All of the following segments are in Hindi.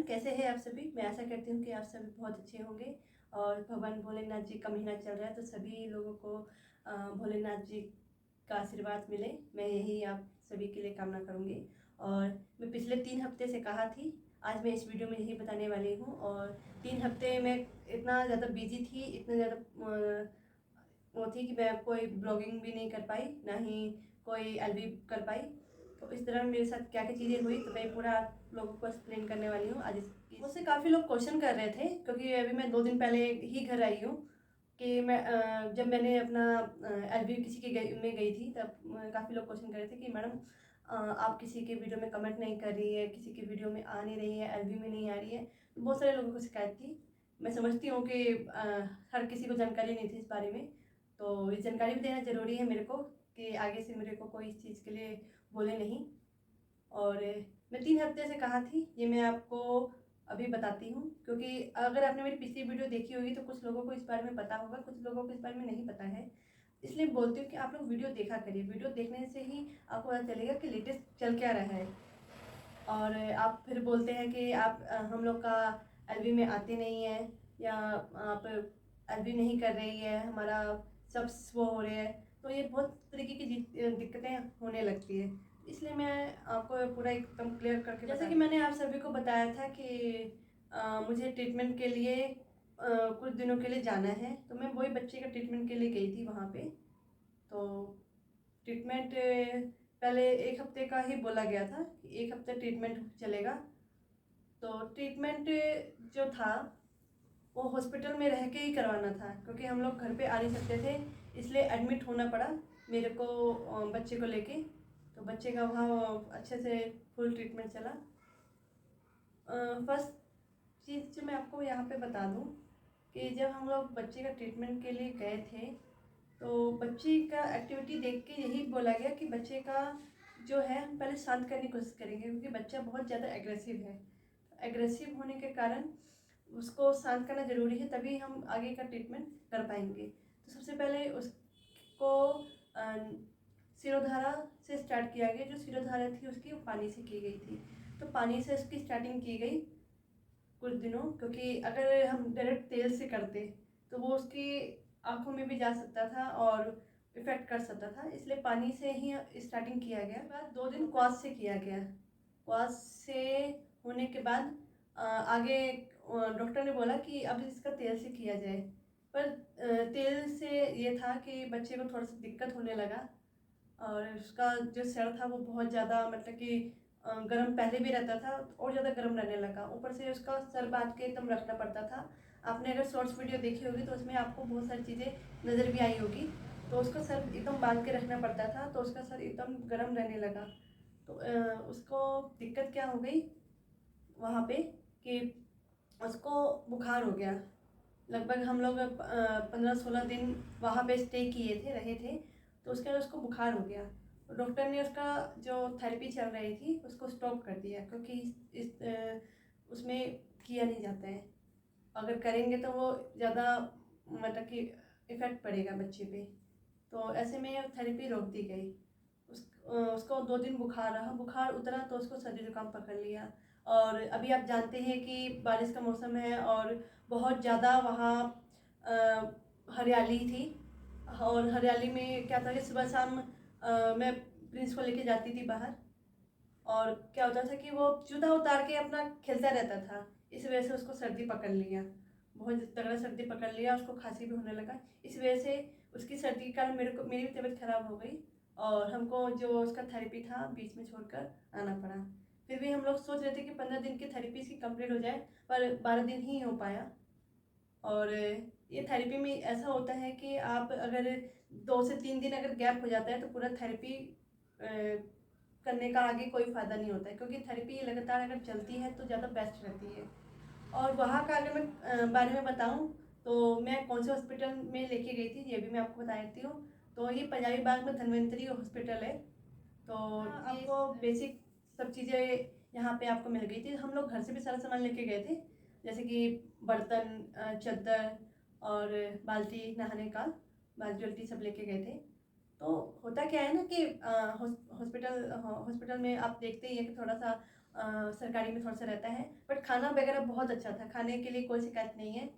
कैसे हैं आप सभी। मैं आशा करती हूँ कि आप सभी बहुत अच्छे होंगे और भगवान भोलेनाथ जी का महीना चल रहा है तो सभी लोगों को भोलेनाथ जी का आशीर्वाद मिले, मैं यही आप सभी के लिए कामना करूँगी। और मैं पिछले 3 हफ्ते से कहा थी, आज मैं इस वीडियो में यही बताने वाली हूँ। और 3 हफ्ते मैं इतना ज़्यादा बिजी थी, इतना ज़्यादा वो थी कि मैं कोई ब्लॉगिंग भी नहीं कर पाई, ना ही कोई एलबी कर पाई। तो इस तरह मेरे साथ क्या क्या चीज़ें हुई तो मैं पूरा आप लोगों को एक्सप्लेन करने वाली हूँ आज। मुझसे काफ़ी लोग क्वेश्चन कर रहे थे क्योंकि अभी मैं 2 दिन पहले ही घर आई हूँ कि मैं जब मैंने अपना एलबी किसी के में गई थी तब काफ़ी लोग क्वेश्चन कर रहे थे कि मैडम आप किसी के वीडियो में कमेंट नहीं कर रही है, किसी के वीडियो में आ नहीं रही है, एलबी में नहीं आ रही है। तो बहुत सारे लोगों को शिकायत थी। मैं समझती हूँ कि हर किसी को जानकारी नहीं थी इस बारे में, तो ये जानकारी भी देना ज़रूरी है मेरे को कि आगे से मेरे को कोई इस चीज़ के लिए बोले नहीं। और मैं 3 हफ्ते से कहा थी ये मैं आपको अभी बताती हूँ, क्योंकि अगर आपने मेरी पिछली वीडियो देखी होगी तो कुछ लोगों को इस बारे में पता होगा, कुछ लोगों को इस बारे में नहीं पता है। इसलिए बोलती हूँ कि आप लोग वीडियो देखा करिए, वीडियो देखने से ही आपको पता चलेगा कि लेटेस्ट चल क्या रहा है। और आप फिर बोलते हैं कि आप हम लोग का एलबी में आते नहीं हैं या आप एलबी नहीं कर रही है, हमारा सब वो हो रहे हैं, तो ये बहुत तरीके की दिक्कतें होने लगती है। इसलिए मैं आपको पूरा एकदम क्लियर करके जैसे कि मैंने आप सभी को बताया था कि मुझे ट्रीटमेंट के लिए कुछ दिनों के लिए जाना है, तो मैं वही बच्चे का ट्रीटमेंट के लिए गई थी वहाँ पे। तो ट्रीटमेंट पहले 1 हफ्ते का ही बोला गया था कि 1 हफ्ते ट्रीटमेंट चलेगा। तो ट्रीटमेंट जो था वो हॉस्पिटल में रह के ही करवाना था, क्योंकि हम लोग घर पे आ नहीं सकते थे, इसलिए एडमिट होना पड़ा मेरे को बच्चे को लेके। तो बच्चे का वहाँ अच्छे से फुल ट्रीटमेंट चला। फर्स्ट चीज़ जो मैं आपको यहाँ पे बता दूँ कि जब हम लोग बच्चे का ट्रीटमेंट के लिए गए थे तो बच्चे का एक्टिविटी देख के यही बोला गया कि बच्चे का जो है हम पहले शांत करने की कोशिश करेंगे, क्योंकि बच्चा बहुत ज़्यादा एग्रेसिव है। एग्रेसिव होने के कारण उसको शांत करना ज़रूरी है, तभी हम आगे का ट्रीटमेंट कर पाएंगे। तो सबसे पहले उसको शिरोधारा से स्टार्ट किया गया। जो शिरोधारा थी उसकी वो पानी से की गई थी, तो पानी से उसकी स्टार्टिंग की गई कुछ दिनों, क्योंकि अगर हम डायरेक्ट तेल से करते तो वो उसकी आँखों में भी जा सकता था और इफ़ेक्ट कर सकता था, इसलिए पानी से ही स्टार्टिंग किया गया। बाद 2 दिन क्वास से किया गया। क्वास से होने के बाद आगे डॉक्टर ने बोला कि अब इसका तेल से किया जाए, पर तेल से ये था कि बच्चे को थोड़ा सा दिक्कत होने लगा और उसका जो सर था वो बहुत ज़्यादा मतलब कि गर्म पहले भी रहता था और ज़्यादा गर्म रहने लगा। ऊपर से उसका सर बांध के एकदम रखना पड़ता था। आपने अगर शॉर्ट्स वीडियो देखी होगी तो उसमें आपको बहुत सारी चीज़ें नज़र भी आई होगी। तो उसका सर एकदम बांध के रखना पड़ता था, तो उसका सर एकदम गर्म रहने लगा। तो उसको दिक्कत क्या हो गई वहाँ पे कि उसको बुखार हो गया। लगभग हम लोग 15-16 दिन वहाँ पे स्टे किए थे, रहे थे। तो उसके बाद उसको बुखार हो गया, तो डॉक्टर ने उसका जो थेरेपी चल रही थी उसको स्टॉप कर दिया, क्योंकि उसमें किया नहीं जाता है। अगर करेंगे तो वो ज़्यादा मतलब कि इफ़ेक्ट पड़ेगा बच्चे पे, तो ऐसे में थेरेपी रोक दी गई। उसको 2 दिन बुखार रहा, बुखार उतरा तो उसको सर्दी जुकाम पकड़ लिया। और अभी आप जानते हैं कि बारिश का मौसम है और बहुत ज़्यादा वहाँ हरियाली थी। और हरियाली में क्या था कि सुबह शाम मैं प्रिंस को लेके जाती थी बाहर, और क्या होता था कि वो जूता उतार के अपना खेलता रहता था, इस वजह से उसको सर्दी पकड़ लिया, बहुत तगड़ा सर्दी पकड़ लिया, उसको खांसी भी होने लगा। इस वजह से उसकी सर्दी के कारण मेरी भी तबीयत खराब हो गई और हमको जो उसका थेरेपी था बीच में छोड़कर आना पड़ा। फिर भी हम लोग सोच रहे थे कि 15 दिन की थेरेपी इसकी कंप्लीट हो जाए, पर 12 दिन ही हो पाया। और ये थेरेपी में ऐसा होता है कि आप अगर 2 से 3 दिन अगर गैप हो जाता है तो पूरा थेरेपी करने का आगे कोई फ़ायदा नहीं होता है, क्योंकि थेरेपी लगातार अगर चलती है तो ज़्यादा बेस्ट रहती है। और वहाँ का अगर मैं बारे में बताऊँ तो मैं कौन से हॉस्पिटल में लेके गई थी ये भी मैं आपको बता देती हूँ। तो ये पंजाबी बाग में धन्वंतरी हॉस्पिटल है। तो आपको बेसिक सब चीज़ें यहाँ पे आपको मिल गई थी। हम लोग घर से भी सारा सामान लेके गए थे, जैसे कि बर्तन, चद्दर और बाल्टी, नहाने का बाल्टी वाल्टी सब लेके गए थे। तो होता क्या है ना कि हॉस्पिटल में आप देखते ही हैं कि थोड़ा सा सरकारी में थोड़ा सा रहता है, बट खाना वगैरह बहुत अच्छा था, खाने के लिए कोई शिकायत नहीं है।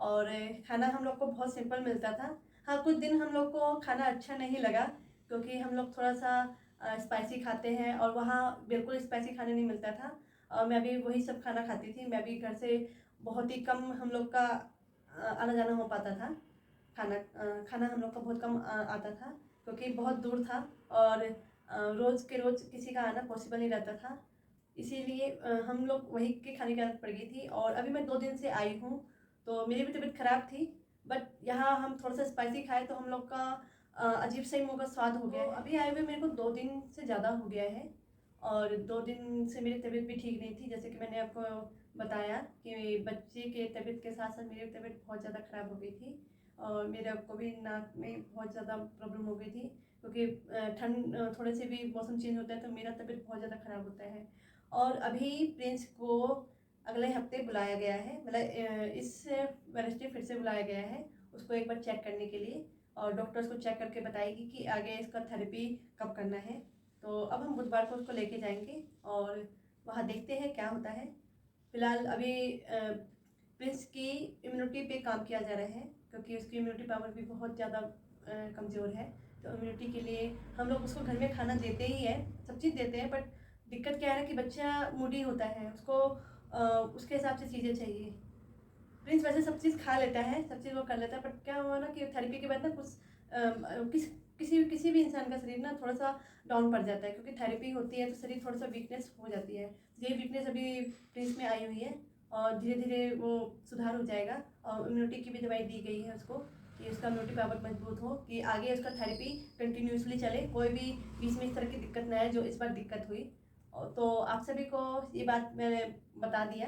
और खाना हम लोग को बहुत सिंपल मिलता था। हाँ, कुछ दिन हम लोग को खाना अच्छा नहीं लगा क्योंकि हम लोग थोड़ा सा स्पाइसी खाते हैं और वहाँ बिल्कुल स्पाइसी खाने नहीं मिलता था। और मैं भी वही सब खाना खाती थी। मैं भी घर से बहुत ही कम हम लोग का आना जाना हो पाता था। खाना हम लोग का बहुत कम आता था क्योंकि बहुत दूर था और रोज़ के रोज़ किसी का आना पॉसिबल नहीं रहता था। इसीलिए हम लोग वही के खाने की आदत पड़ गई थी। और अभी मैं 2 दिन से आई हूँ, तो मेरी भी तबीयत ख़राब थी, बट यहाँ हम थोड़ा सा स्पाइसी खाए तो हम लोग का अजीब सा ही मुँह का स्वाद हो गया है। अभी आए हुए मेरे को 2 दिन से ज़्यादा हो गया है और 2 दिन से मेरी तबीयत भी ठीक नहीं थी। जैसे कि मैंने आपको बताया कि बच्चे के तबीयत के साथ साथ मेरी तबीयत बहुत ज़्यादा ख़राब हो गई थी और मेरे को भी नाक में बहुत ज़्यादा प्रॉब्लम हो गई थी क्योंकि ठंड थोड़े से भी मौसम चेंज होता है तो मेरा तबीयत बहुत ज़्यादा ख़राब होता है। और अभी प्रिंस को अगले हफ्ते बुलाया गया है, मतलब इस वेडनेसडे फिर से बुलाया गया है उसको एक बार चेक करने के लिए। और डॉक्टर उसको चेक करके बताएगी कि आगे इसका थेरेपी कब करना है। तो अब हम बुधवार को उसको लेके जाएंगे और वहाँ देखते हैं क्या होता है। फिलहाल अभी प्रिंस की इम्यूनिटी पे काम किया जा रहा है क्योंकि उसकी इम्यूनिटी पावर भी बहुत ज़्यादा कमज़ोर है। तो इम्यूनिटी के लिए हम लोग उसको घर में खाना देते ही है, सब चीज़ देते हैं, बट दिक्कत क्या है ना कि बच्चा मूडी होता है, उसको उसके हिसाब से चीज़ें चाहिए। प्रिंस वैसे सब चीज़ खा लेता है, सब चीज़ वो कर लेता है, बट क्या हुआ ना कि थेरेपी के बाद ना कुछ किसी भी इंसान का शरीर ना थोड़ा सा डाउन पड़ जाता है क्योंकि थेरेपी होती है तो शरीर थोड़ा सा वीकनेस हो जाती है। ये वीकनेस अभी प्रिंस में आई हुई है और धीरे धीरे वो सुधार हो जाएगा। और इम्यूनिटी की भी दवाई दी गई है उसको कि उसका इम्यूनिटी पावर मजबूत हो, कि आगे उसका थेरेपी कंटिन्यूसली चले, कोई भी बीच में इस तरह की दिक्कत ना आए जो इस बार दिक्कत हुई। और तो आप सभी को ये बात मैंने बता दिया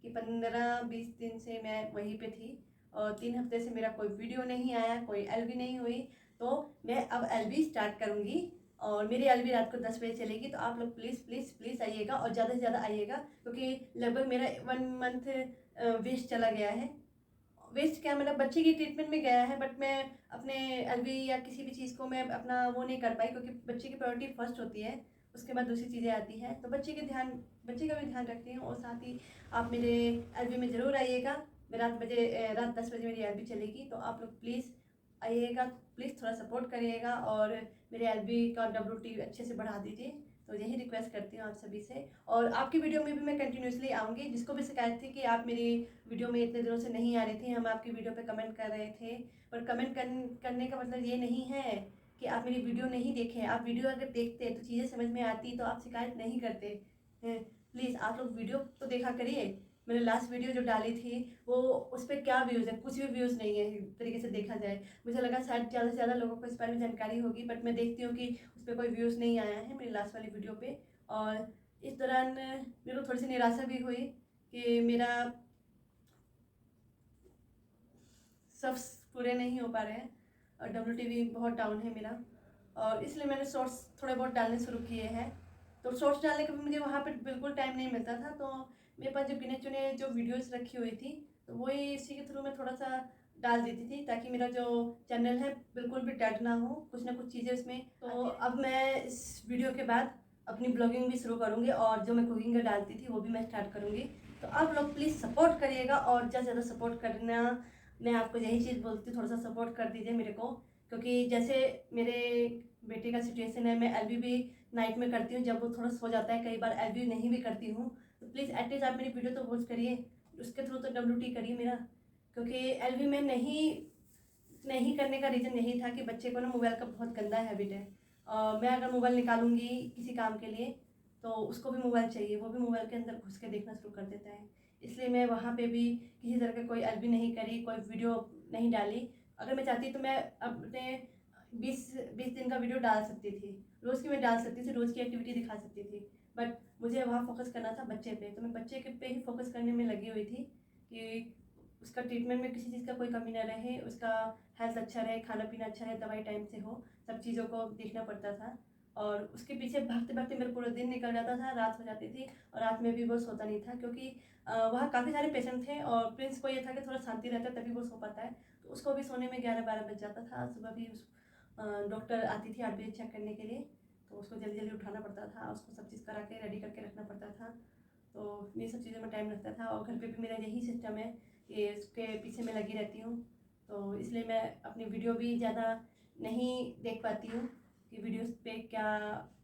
कि 15-20 दिन से मैं वहीं पे थी और 3 हफ्ते से मेरा कोई वीडियो नहीं आया, कोई एलबी नहीं हुई। तो मैं अब एलबी स्टार्ट करूँगी और मेरी एलबी रात को 10 बजे चलेगी। तो आप लोग प्लीज़ प्लीज़ प्लीज़ आइएगा और ज़्यादा से ज़्यादा आइएगा क्योंकि लगभग मेरा 1 मंथ वेस्ट चला गया है। वेस्ट क्या, मतलब बच्चे की ट्रीटमेंट में गया है, बट मैं अपने एलबी या किसी भी चीज़ को मैं अपना वो नहीं कर पाई क्योंकि बच्चे की प्रायोरिटी फर्स्ट होती है, उसके बाद दूसरी चीज़ें आती हैं। तो बच्चे का भी ध्यान रखती हूँ। और साथ ही आप मेरे एलबी में ज़रूर आइएगा। मैं रात 10 बजे मेरी एलबी चलेगी, तो आप लोग प्लीज़ आइएगा, प्लीज़ थोड़ा सपोर्ट करिएगा और मेरे एलबी का WT अच्छे से बढ़ा दीजिए। तो यही रिक्वेस्ट करती हूँ आप सभी से। और आपकी वीडियो में भी मैं कंटिन्यूसली आऊँगी। जिसको भी शिकायत थी कि आप मेरी वीडियो में इतने दिनों से नहीं आ रही थी, हम आपकी वीडियो पे कमेंट कर रहे थे, पर कमेंट करने का मतलब ये नहीं है कि आप मेरी वीडियो नहीं देखें। आप वीडियो अगर देखते तो चीज़ें समझ में आती तो आप शिकायत नहीं करते हैं। प्लीज़ आप लोग वीडियो तो देखा करिए। मैंने लास्ट वीडियो जो डाली थी वो उस पर क्या व्यूज़ है, कुछ भी व्यूज़ नहीं है एक तरीके से देखा जाए। मुझे लगा शायद ज़्यादा से ज़्यादा लोगों को इस बारे में जानकारी होगी, बट मैं देखती हूँ कि उस पर कोई व्यूज़ नहीं आया है मेरी लास्ट वाली वीडियो पे। और इस दौरान मेरे को थोड़ी सी निराशा भी हुई कि मेरा सब्स पूरे नहीं हो पा रहे हैं और WT भी बहुत डाउन है मेरा, और इसलिए मैंने शॉर्ट्स थोड़े बहुत डालने शुरू किए हैं। तो शॉर्ट्स डालने का भी मुझे वहाँ पे बिल्कुल टाइम नहीं मिलता था, तो मेरे पास जो गिने चुने जो वीडियोस रखी हुई थी तो वही इसी के थ्रू मैं थोड़ा सा डाल देती थी ताकि मेरा जो चैनल है बिल्कुल भी डेड ना हो, कुछ ना कुछ चीज़ें उसमें। तो अब मैं इस वीडियो के बाद अपनी ब्लॉगिंग भी शुरू करूँगी और जो मैं कुकिंग का डालती थी वो भी मैं स्टार्ट करूँगी। तो आप लोग प्लीज़ सपोर्ट करिएगा और ज़्यादा से ज़्यादा सपोर्ट करना, मैं आपको यही चीज़ बोलती हूँ, थोड़ा सा सपोर्ट कर दीजिए मेरे को। क्योंकि जैसे मेरे बेटे का सिचुएशन है, मैं एलबी भी नाइट में करती हूँ जब वो थोड़ा सो जाता है, कई बार एलबी नहीं भी करती हूँ। तो प्लीज़ एटलीस्ट आप मेरी वीडियो तो वॉच करिए, उसके थ्रू तो WT करिए मेरा। क्योंकि एलबी में नहीं करने का रीज़न यही था कि बच्चे को ना मोबाइल का बहुत गंदा हैबिट है। मैं अगर मोबाइल निकालूंगी किसी काम के लिए तो उसको भी मोबाइल चाहिए, वो भी मोबाइल के अंदर घुस के देखना शुरू कर देता है। इसलिए मैं वहाँ पे भी किसी तरह का कोई एलबी नहीं करी, कोई वीडियो नहीं डाली। अगर मैं चाहती तो मैं अपने 20 दिन का वीडियो डाल सकती थी, रोज़ की मैं डाल सकती थी, रोज़ की एक्टिविटी दिखा सकती थी, बट मुझे वहाँ फोकस करना था बच्चे पे। तो मैं बच्चे के पे ही फोकस करने में लगी हुई थी कि उसका ट्रीटमेंट में किसी चीज़ का कोई कमी ना रहे, उसका हेल्थ अच्छा रहे, खाना पीना अच्छा रहे, दवाई टाइम से हो, सब चीज़ों को देखना पड़ता था। और उसके पीछे भागते भागते मेरा पूरा दिन निकल जाता था, रात हो जाती थी और रात में भी वो सोता नहीं था क्योंकि वहाँ काफ़ी सारे पेशेंट थे और प्रिंस को ये था कि थोड़ा शांति रहता है तभी वो सो पाता है। तो उसको भी सोने में 11-12 बज जाता था। सुबह भी उस डॉक्टर आती थी 8 बजे चेक करने के लिए। तो उसको जल्दी जल्दी उठाना पड़ता था, उसको सब चीज़ करा के रेडी करके रखना पड़ता था। तो ये सब चीज़ों में टाइम लगता था और घर पे भी मेरा यही सिस्टम है कि इसके पीछे मैं लगी रहती हूँ। तो इसलिए मैं अपनी वीडियो भी ज़्यादा नहीं देख पाती हूँ कि वीडियोस पे क्या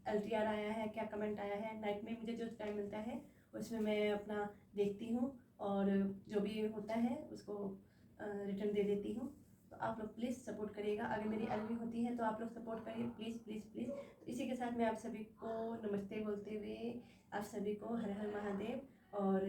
LTR आया है, क्या कमेंट आया है। नाइट में मुझे जो टाइम मिलता है उसमें मैं अपना देखती हूँ और जो भी होता है उसको रिटर्न दे देती हूँ। तो आप लोग प्लीज़ सपोर्ट करिएगा, अगर मेरी एलवी होती है तो आप लोग सपोर्ट करिए प्लीज़ प्लीज़ प्लीज़। तो इसी के साथ मैं आप सभी को नमस्ते बोलते हुए आप सभी को हर हर महादेव और